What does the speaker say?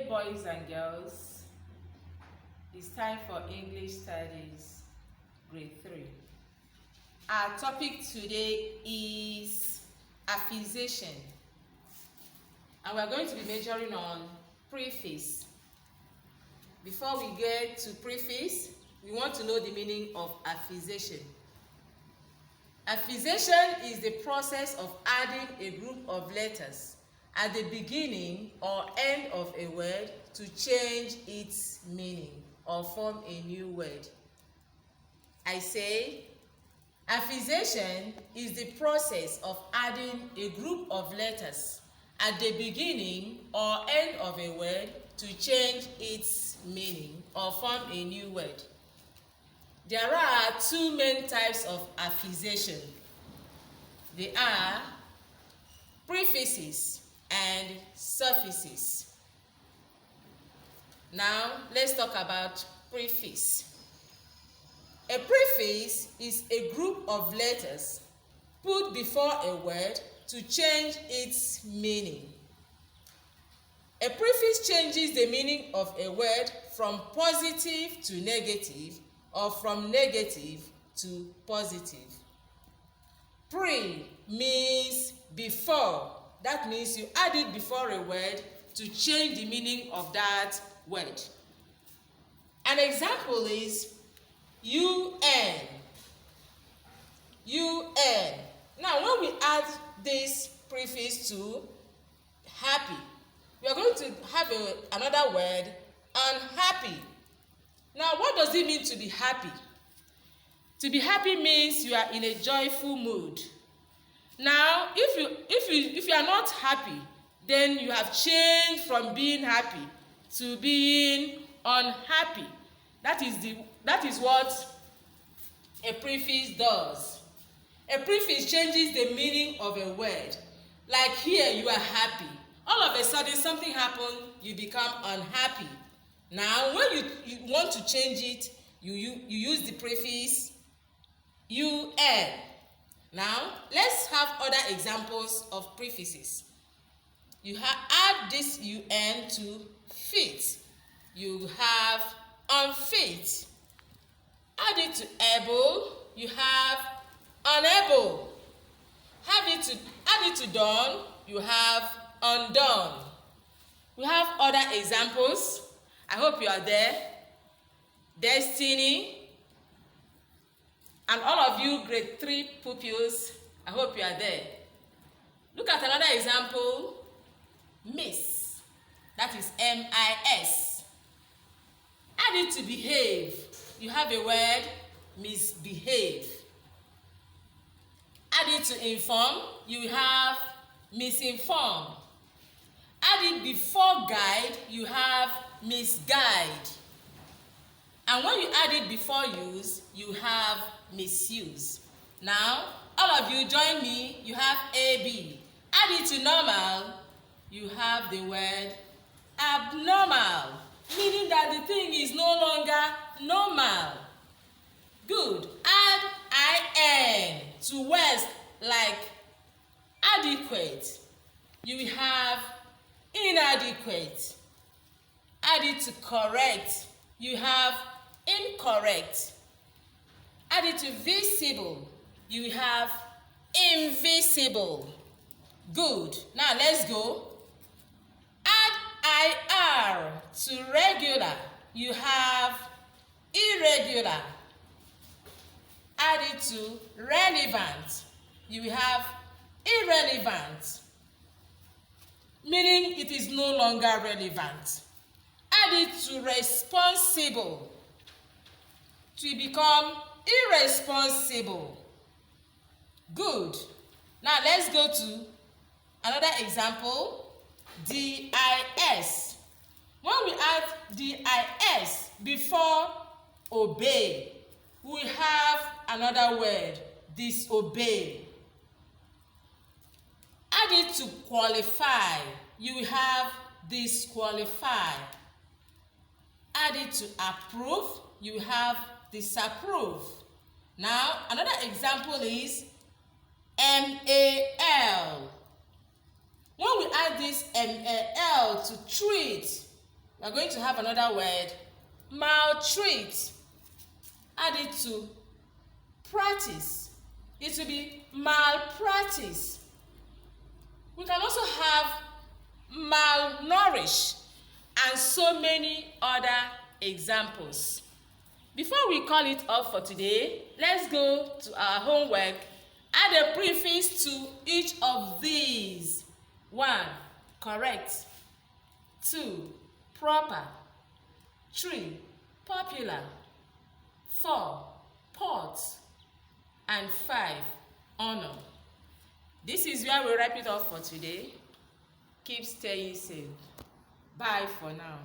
boys and girls, it's time for English Studies, Grade 3. Our topic today is affixation, and we are going to be majoring on preface. Before we get to preface, we want to know the meaning of affixation. Affixation is the process of adding a group of letters at the beginning or end of a word to change its meaning or form a new word. I say, affixation is the process of adding a group of letters at the beginning or end of a word to change its meaning or form a new word. There are two main types of affixation. They are prefixes and suffixes. Now, let's talk about preface. A preface is a group of letters put before a word to change its meaning. A prefix changes the meaning of a word from positive to negative or from negative to positive. Pre means before. That means you add it before a word to change the meaning of that word. An example is UN. UN. Now, when we add this prefix to happy, we are going to have another word, unhappy. Now, what does it mean to be happy? To be happy means you are in a joyful mood. Now, if you are not happy, then you have changed from being happy to being unhappy. That is what a prefix does. A prefix changes the meaning of a word. Like here, you are happy. All of a sudden, something happened, you become unhappy. Now, when you want to change it, you use the prefix UN. Now, let's have other examples of prefixes. You add this UN to fit. You have unfit. Add it to able. You have unable. Add it to done. You have undone. We have other examples. I hope you are there. Destiny. And all of you grade 3 pupils, I hope you are there. Look at another example. Miss. That is MIS. Add it to behave. You have a word, misbehave. Add it to inform. You have misinform. Add it before guide. You have misguide. And when you add it before use, you have misuse. Now, all of you join me. You have AB. Add it to normal. You have the word abnormal, meaning that the thing is no longer normal. Good. Add IN to words like adequate. You have inadequate. Add it to correct. You have incorrect. Add it to visible. You have invisible. Good. Now let's go. Add IR to regular. You have irregular. Add it to relevant. You have irrelevant, meaning it is no longer relevant. Add it to responsible. To become irresponsible. Good. Now let's go to another example. DIS. When we add DIS before obey, we have another word, disobey. Add it to qualify. You have disqualify. Add it to approve. You have disapprove. Now, another example is MAL. When we add this MAL to treat, We are going to have another word, maltreat. Add it to practice. It will be malpractice. We can also have malnourish and so many other examples. Before we call it off for today, let's go to our homework. Add a prefix to each of these. 1. Correct. 2. Proper. 3. Popular. 4. Port. And 5. Honor. This is where we wrap it up for today. Keep staying safe. Bye for now.